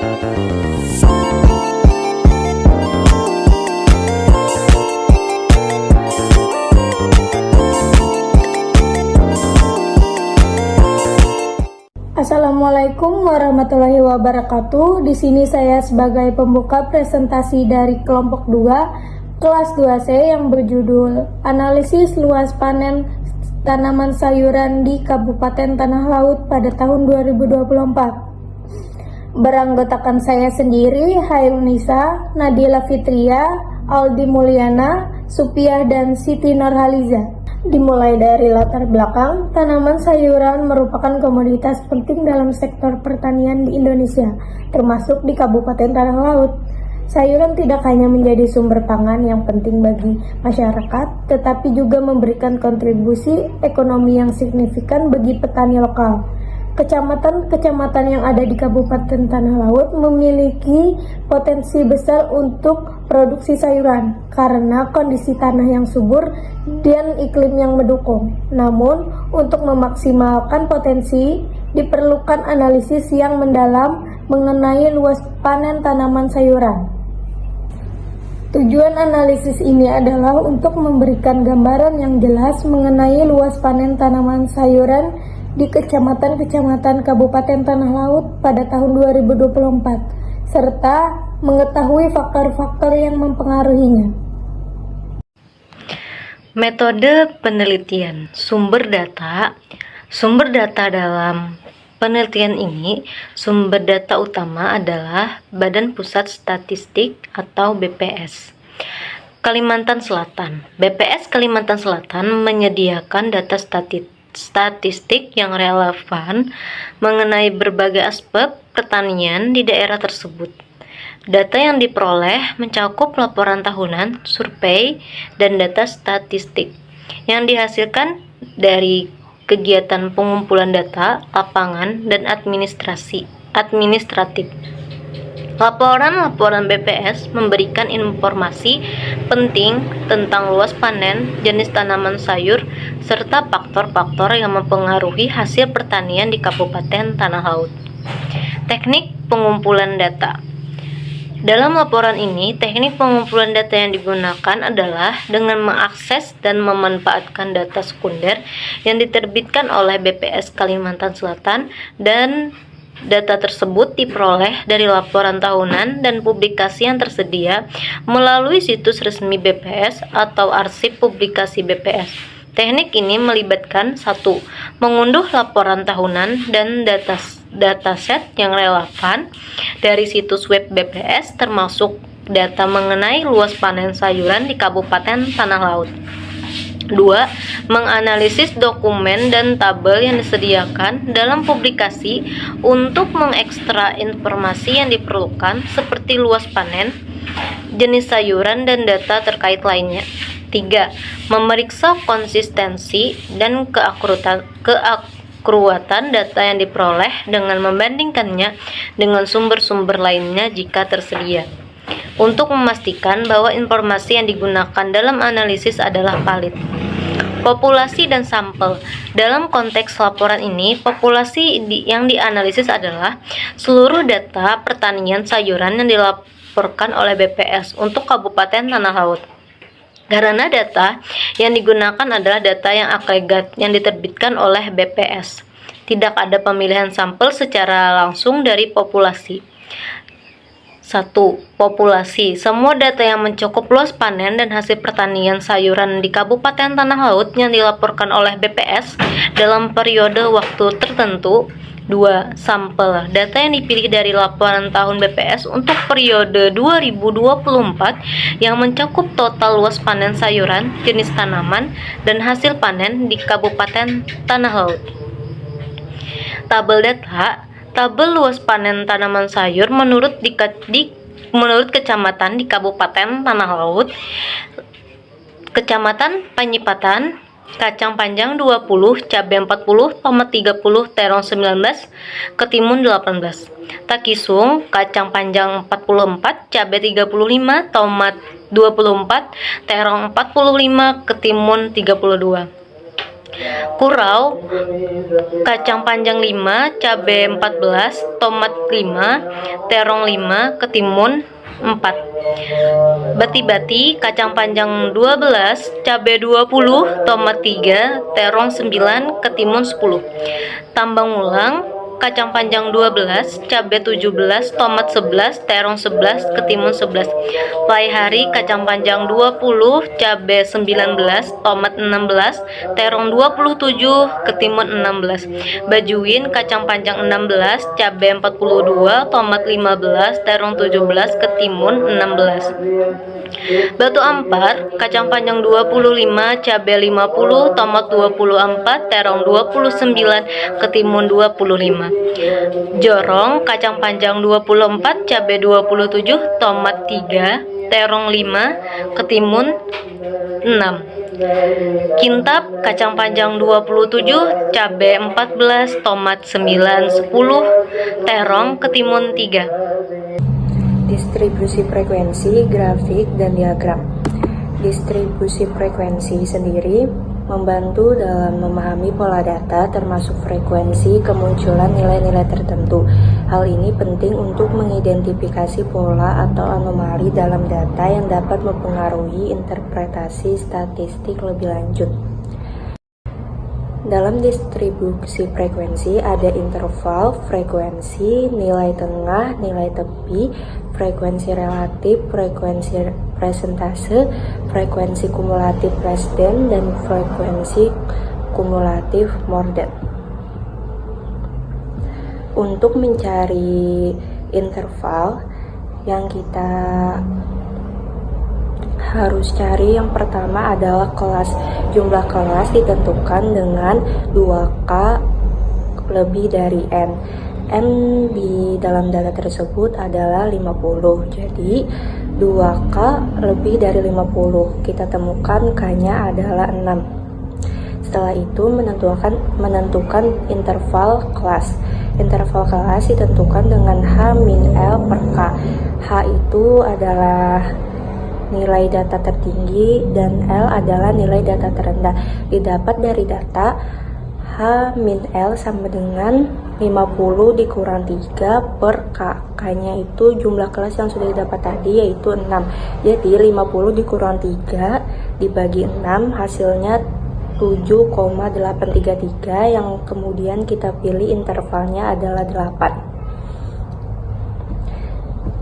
Assalamualaikum warahmatullahi wabarakatuh. Di sini saya sebagai pembuka presentasi dari kelompok 2 kelas 2C yang berjudul Analisis Luas Panen Tanaman Sayuran di Kabupaten Tanah Laut pada tahun 2024. Beranggotakan saya sendiri, Hairunisa, Nadila Fitria, Aldi Mulyana, Supiah, dan Siti Nurhaliza. Dimulai dari latar belakang, tanaman sayuran merupakan komoditas penting dalam sektor pertanian di Indonesia, termasuk di Kabupaten Tanah Laut. Sayuran tidak hanya menjadi sumber pangan yang penting bagi masyarakat, tetapi juga memberikan kontribusi ekonomi yang signifikan bagi petani lokal. Kecamatan-kecamatan yang ada di Kabupaten Tanah Laut memiliki potensi besar untuk produksi sayuran karena kondisi tanah yang subur dan iklim yang mendukung. Namun, untuk memaksimalkan potensi, diperlukan analisis yang mendalam mengenai luas panen tanaman sayuran. Tujuan analisis ini adalah untuk memberikan gambaran yang jelas mengenai luas panen tanaman sayuran di kecamatan-kecamatan Kabupaten Tanah Laut pada tahun 2024, serta mengetahui faktor-faktor yang mempengaruhinya. Metode penelitian sumber data dalam penelitian ini, sumber data utama adalah Badan Pusat Statistik atau BPS. Kalimantan Selatan. BPS Kalimantan Selatan menyediakan data statistik yang relevan mengenai berbagai aspek pertanian di daerah tersebut. Data yang diperoleh mencakup laporan tahunan, survei, dan data statistik yang dihasilkan dari kegiatan pengumpulan data, lapangan, dan administratif. Laporan BPS memberikan informasi penting tentang luas panen, jenis tanaman sayur, serta faktor-faktor yang mempengaruhi hasil pertanian di Kabupaten Tanah Laut. Teknik pengumpulan data. Dalam laporan ini, teknik pengumpulan data yang digunakan adalah dengan mengakses dan memanfaatkan data sekunder yang diterbitkan oleh BPS Kalimantan Selatan, dan data tersebut diperoleh dari laporan tahunan dan publikasi yang tersedia melalui situs resmi BPS atau arsip publikasi BPS. Teknik ini melibatkan 1. Mengunduh laporan tahunan dan dataset yang relevan dari situs web BPS, termasuk data mengenai luas panen sayuran di Kabupaten Tanah Laut. 2. Menganalisis dokumen dan tabel yang disediakan dalam publikasi untuk mengekstra informasi yang diperlukan seperti luas panen, jenis sayuran, dan data terkait lainnya. 3. Memeriksa konsistensi dan keakuratan data yang diperoleh dengan membandingkannya dengan sumber-sumber lainnya jika tersedia, untuk memastikan bahwa informasi yang digunakan dalam analisis adalah valid. Populasi dan sampel. Dalam konteks laporan ini, populasi yang dianalisis adalah seluruh data pertanian sayuran yang dilaporkan oleh BPS untuk Kabupaten Tanah Laut. Karena data yang digunakan adalah data yang agregat yang diterbitkan oleh BPS, tidak ada pemilihan sampel secara langsung dari populasi. 1. Populasi. Semua data yang mencakup luas panen dan hasil pertanian sayuran di Kabupaten Tanah Laut yang dilaporkan oleh BPS dalam periode waktu tertentu. 2. Sampel. Data yang dipilih dari laporan tahun BPS untuk periode 2024 yang mencakup total luas panen sayuran, jenis tanaman, dan hasil panen di Kabupaten Tanah Laut. Tabel data. Tabel luas panen tanaman sayur menurut kecamatan di Kabupaten Tanah Laut. Kecamatan Panyipatan, kacang panjang 20, cabai 40, tomat 30, terong 19, ketimun 18. Takisung, kacang panjang 44, cabai 35, tomat 24, terong 45, ketimun 32. Kurau, kacang panjang 5, cabai 14, tomat 5, terong 5, ketimun 4. Bati-bati, kacang panjang 12, cabai 20, tomat 3, terong 9, ketimun 10. Tambang ulang, kacang panjang 12, cabai 17, tomat 11, terong 11, ketimun 11. Pai hari, kacang panjang 20, cabai 19, tomat 16, terong 27, ketimun 16. Bajuin, kacang panjang 16, cabai 42, tomat 15, terong 17, ketimun 16. Batu Ampar, kacang panjang 25, cabai 50, tomat 24, terong 29, ketimun 25. Jorong, kacang panjang 24, cabai 27, tomat 3, terong 5, ketimun 6. Kintab, kacang panjang 27, cabai 14, tomat 9, 10, terong, ketimun 3. Distribusi frekuensi, grafik, dan diagram. Distribusi frekuensi sendiri membantu dalam memahami pola data termasuk frekuensi kemunculan nilai-nilai tertentu. Hal ini penting untuk mengidentifikasi pola atau anomali dalam data yang dapat mempengaruhi interpretasi statistik lebih lanjut. Dalam distribusi frekuensi ada interval, frekuensi, nilai tengah, nilai tepi, frekuensi relatif, frekuensi presentase, frekuensi kumulatif less than, dan frekuensi kumulatif more than. Untuk mencari interval yang kita harus cari, yang pertama adalah kelas. Jumlah kelas ditentukan dengan 2K lebih dari N. N di dalam data tersebut adalah 50. Jadi 2K lebih dari 50. Kita temukan K-nya adalah 6. Setelah itu menentukan interval kelas. Interval kelas ditentukan dengan H-L per K. H itu adalah nilai data tertinggi dan L adalah nilai data terendah. Didapat dari data H-L sama dengan 50 dikurang 3 per K. K-nya itu jumlah kelas yang sudah didapat tadi, yaitu 6. Jadi 50 dikurang 3 dibagi 6 hasilnya 7,833, yang kemudian kita pilih intervalnya adalah 8.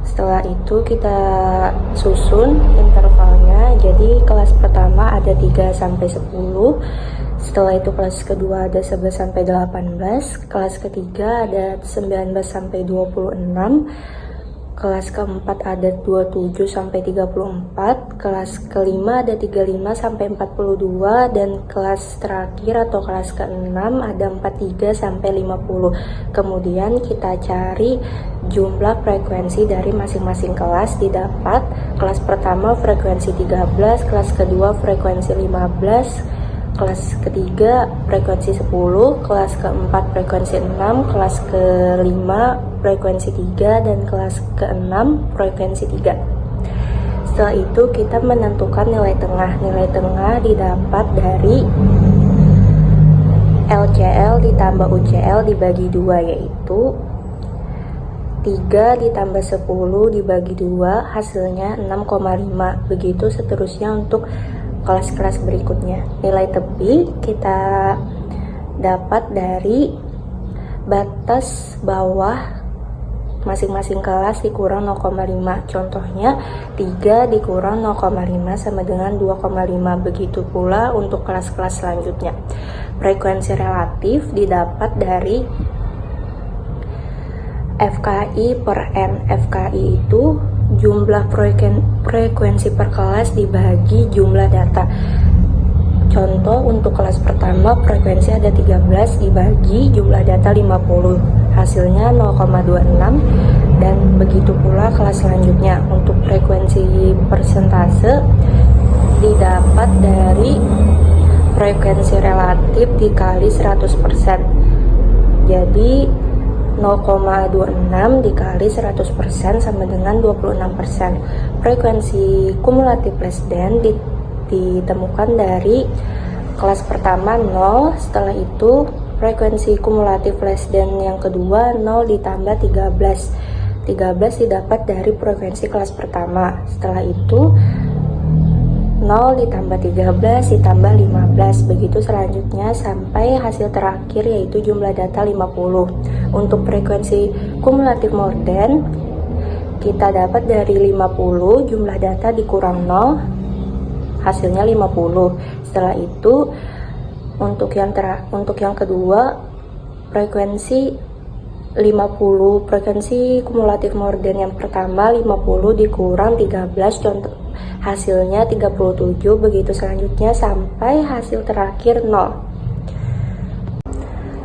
Setelah itu kita susun intervalnya. Jadi kelas pertama ada 3 sampai 10. Setelah itu kelas kedua ada 11 sampai 18. Kelas ketiga ada 19 sampai 26. Kelas keempat ada 27 sampai 34. Kelas kelima ada 35 sampai 42, dan kelas terakhir atau kelas ke-6 ada 43 sampai 50. Kemudian kita cari jumlah frekuensi dari masing-masing kelas. Didapat kelas pertama frekuensi 13, kelas kedua frekuensi 15, kelas ketiga frekuensi 10, kelas keempat frekuensi 6, kelas kelima frekuensi 3, dan kelas ke-6 frekuensi 3. Setelah itu kita menentukan nilai tengah. Nilai tengah didapat dari LCL ditambah UCL dibagi 2, yaitu 3 ditambah 10 dibagi 2 hasilnya 6,5. Begitu seterusnya untuk kelas-kelas berikutnya. Nilai tepi kita dapat dari batas bawah masing-masing kelas dikurang 0,5. Contohnya 3 dikurang 0,5 sama dengan 2,5. Begitu pula untuk kelas-kelas selanjutnya. Frekuensi relatif didapat dari FKI per N. FKI itu jumlah frekuensi per kelas dibagi jumlah data. Contoh untuk kelas pertama frekuensi ada 13 dibagi jumlah data 50, hasilnya 0,26, dan begitu pula kelas selanjutnya. Untuk frekuensi persentase didapat dari frekuensi relatif dikali 100%. Jadi 0,26 dikali 100% sama dengan 26%. Frekuensi kumulatif less than ditemukan dari kelas pertama 0, setelah itu frekuensi kumulatif less than yang kedua 0 ditambah 13 didapat dari frekuensi kelas pertama. Setelah itu 0 ditambah 13 ditambah 15, begitu selanjutnya sampai hasil terakhir yaitu jumlah data 50. Untuk frekuensi kumulatif more than kita dapat dari 50 jumlah data dikurang 0, hasilnya 50. Setelah itu untuk yang kedua frekuensi 50, frekuensi kumulatif more than yang pertama 50 dikurang 13, contoh hasilnya 37, begitu selanjutnya sampai hasil terakhir 0.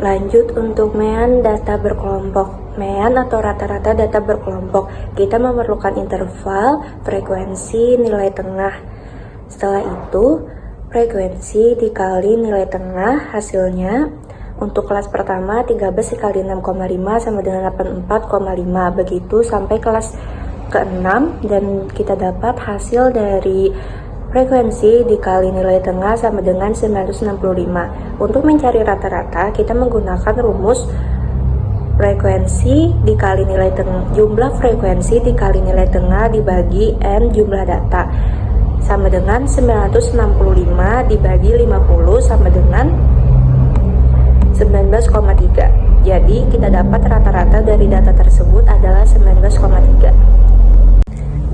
Lanjut untuk mean data berkelompok. Mean atau rata-rata data berkelompok, kita memerlukan interval, frekuensi, nilai tengah. Setelah itu frekuensi dikali nilai tengah, hasilnya untuk kelas pertama 13 dikali 6,5 sama dengan 84,5, begitu sampai kelas ke-6 dan kita dapat hasil dari frekuensi dikali nilai tengah sama dengan 965. Untuk mencari rata-rata kita menggunakan rumus frekuensi dikali nilai tengah, jumlah frekuensi dikali nilai tengah dibagi n jumlah data sama dengan 965 dibagi 50 sama dengan 19,3. Jadi kita dapat rata-rata dari data tersebut adalah 19,3.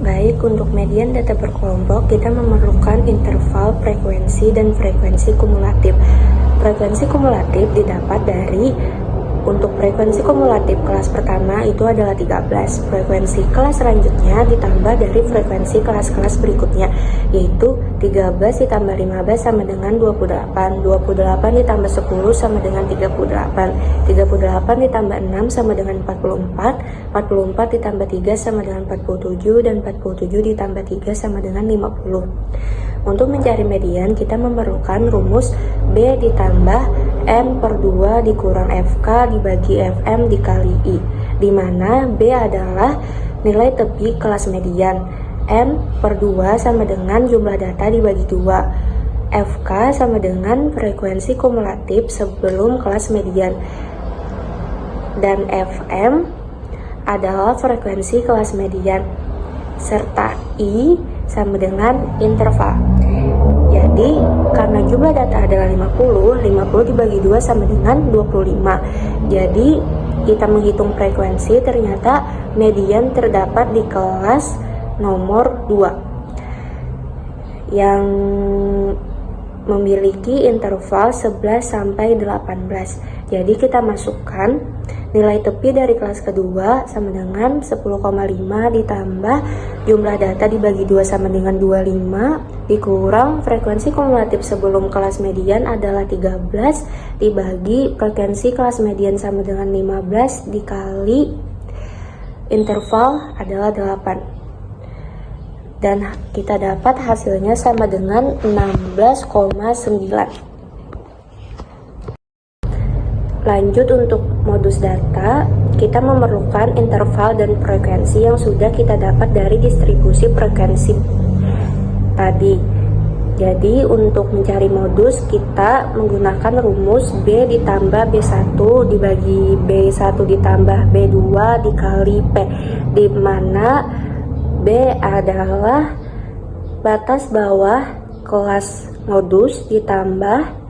Baik, untuk median data berkelompok kita memerlukan interval, frekuensi, dan frekuensi kumulatif. Frekuensi kumulatif didapat dari, untuk frekuensi kumulatif kelas pertama itu adalah 13. Frekuensi kelas selanjutnya ditambah dari frekuensi kelas-kelas berikutnya, yaitu 13 ditambah 15 sama dengan 28, 28 ditambah 10 sama dengan 38, 38 ditambah 6 sama dengan 44, 44 ditambah 3 sama dengan 47, dan 47 ditambah 3 sama dengan 50. Untuk mencari median, kita memerlukan rumus B ditambah N per 2 dikurang FK dibagi FM dikali I, di mana B adalah nilai tepi kelas median, N per 2 sama dengan jumlah data dibagi 2, FK sama dengan frekuensi kumulatif sebelum kelas median, dan FM adalah frekuensi kelas median, serta I sama dengan interval. Jadi karena jumlah data adalah 50 dibagi 2 sama dengan 25. Jadi kita menghitung frekuensi, ternyata median terdapat di kelas nomor 2 yang memiliki interval 11 sampai 18. Jadi kita masukkan nilai tepi dari kelas kedua sama dengan 10,5 ditambah jumlah data dibagi 2 sama dengan 25 dikurang frekuensi kumulatif sebelum kelas median adalah 13 dibagi frekuensi kelas median sama dengan 15 dikali interval adalah 8. Dan kita dapat hasilnya sama dengan 16,9. Lanjut untuk modus data, kita memerlukan interval dan frekuensi yang sudah kita dapat dari distribusi frekuensi tadi. Jadi untuk mencari modus kita menggunakan rumus B ditambah B1 dibagi B1 ditambah B2 dikali P, di mana B adalah batas bawah kelas modus ditambah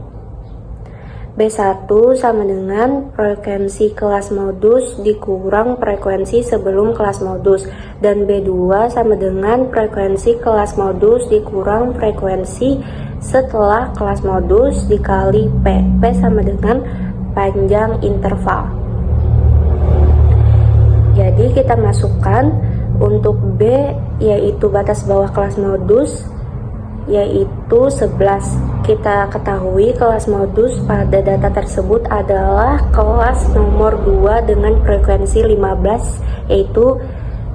B1 sama dengan frekuensi kelas modus dikurang frekuensi sebelum kelas modus, dan B2 sama dengan frekuensi kelas modus dikurang frekuensi setelah kelas modus dikali P. P sama dengan panjang interval. Jadi kita masukkan untuk B yaitu batas bawah kelas modus yaitu 11. Kita ketahui kelas modus pada data tersebut adalah kelas nomor 2 dengan frekuensi 15, yaitu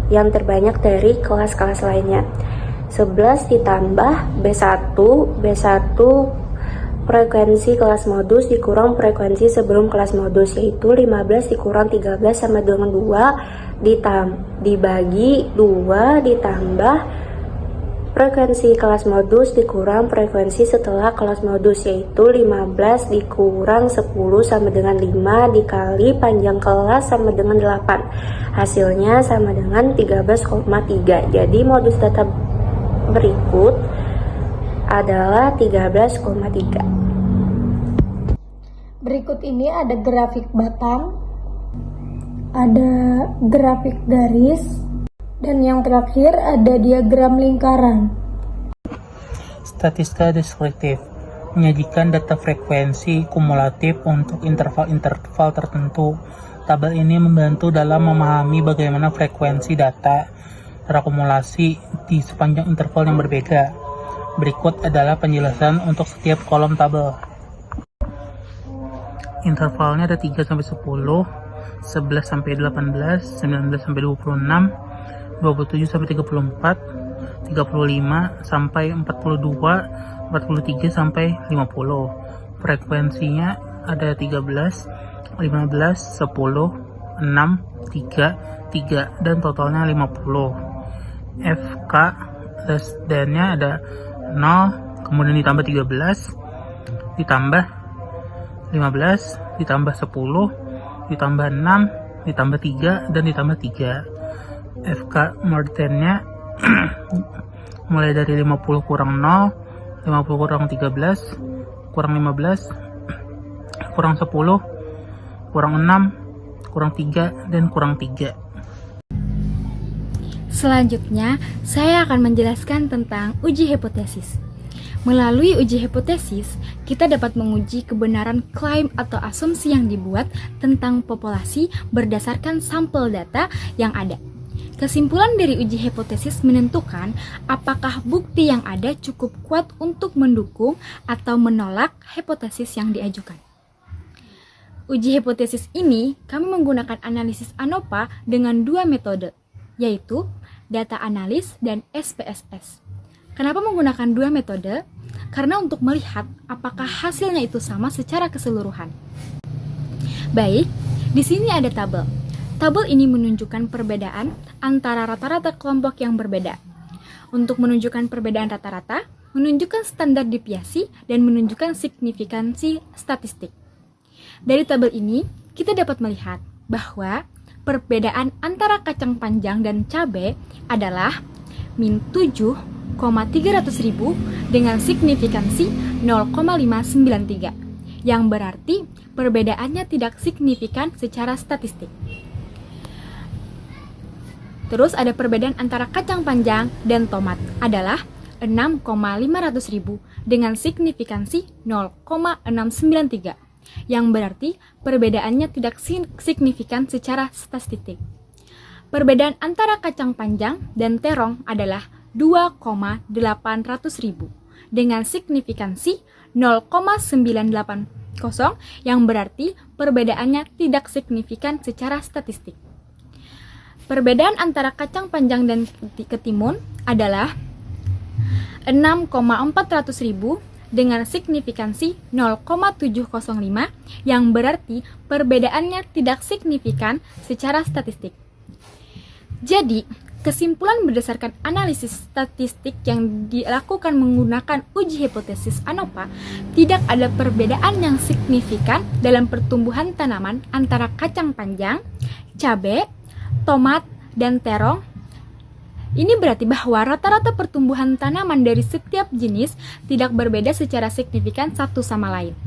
yang terbanyak dari kelas-kelas lainnya. 11 ditambah B1 frekuensi kelas modus dikurang frekuensi sebelum kelas modus, yaitu 15 dikurang 13 sama dengan 2 dibagi 2 ditambah frekuensi kelas modus dikurang frekuensi setelah kelas modus, yaitu 15 dikurang 10 sama dengan 5 dikali panjang kelas sama dengan 8. Hasilnya sama dengan 13,3. Jadi modus data berikut adalah 13,3. Berikut ini ada grafik batang, ada grafik garis, dan yang terakhir ada diagram lingkaran. Statistika deskriptif menyajikan data frekuensi kumulatif untuk interval-interval tertentu. Tabel ini membantu dalam memahami bagaimana frekuensi data terakumulasi di sepanjang interval yang berbeda. Berikut adalah penjelasan untuk setiap kolom tabel. Intervalnya ada 3 sampai 10, 11 sampai 18, 19 sampai 26, 27 sampai 34, 35 sampai 42, 43 sampai 50. Frekuensinya ada 13, 15, 10, 6, 3, 3 dan totalnya 50. FK less than-nya ada 0, kemudian ditambah 13, ditambah 15, ditambah 10, ditambah 6, ditambah 3 dan ditambah 3. FK more than-nya mulai dari 50 kurang 0, 50 kurang 13, kurang 15, kurang 10, kurang 6, kurang 3, dan kurang 3. Selanjutnya, saya akan menjelaskan tentang uji hipotesis. Melalui uji hipotesis, kita dapat menguji kebenaran klaim atau asumsi yang dibuat tentang populasi berdasarkan sampel data yang ada. Kesimpulan dari uji hipotesis menentukan apakah bukti yang ada cukup kuat untuk mendukung atau menolak hipotesis yang diajukan. Uji hipotesis ini kami menggunakan analisis ANOVA dengan dua metode, yaitu data analis dan SPSS. Kenapa menggunakan dua metode? Karena untuk melihat apakah hasilnya itu sama secara keseluruhan. Baik, di sini ada tabel. Tabel ini menunjukkan perbedaan antara rata-rata kelompok yang berbeda. Untuk menunjukkan perbedaan rata-rata, menunjukkan standar deviasi, dan menunjukkan signifikansi statistik. Dari tabel ini, kita dapat melihat bahwa perbedaan antara kacang panjang dan cabai adalah min 7,300.000 dengan signifikansi 0,593, yang berarti perbedaannya tidak signifikan secara statistik. Terus ada perbedaan antara kacang panjang dan tomat adalah 6,500.000 dengan signifikansi 0,693, yang berarti perbedaannya tidak signifikan secara statistik. Perbedaan antara kacang panjang dan terong adalah 2,800.000 dengan signifikansi 0,980, yang berarti perbedaannya tidak signifikan secara statistik. Perbedaan antara kacang panjang dan ketimun adalah 6,400.000 dengan signifikansi 0,705, yang berarti perbedaannya tidak signifikan secara statistik. Jadi, kesimpulan berdasarkan analisis statistik yang dilakukan menggunakan uji hipotesis ANOVA, tidak ada perbedaan yang signifikan dalam pertumbuhan tanaman antara kacang panjang, cabai, tomat, dan terong. Ini berarti bahwa rata-rata pertumbuhan tanaman dari setiap jenis tidak berbeda secara signifikan satu sama lain.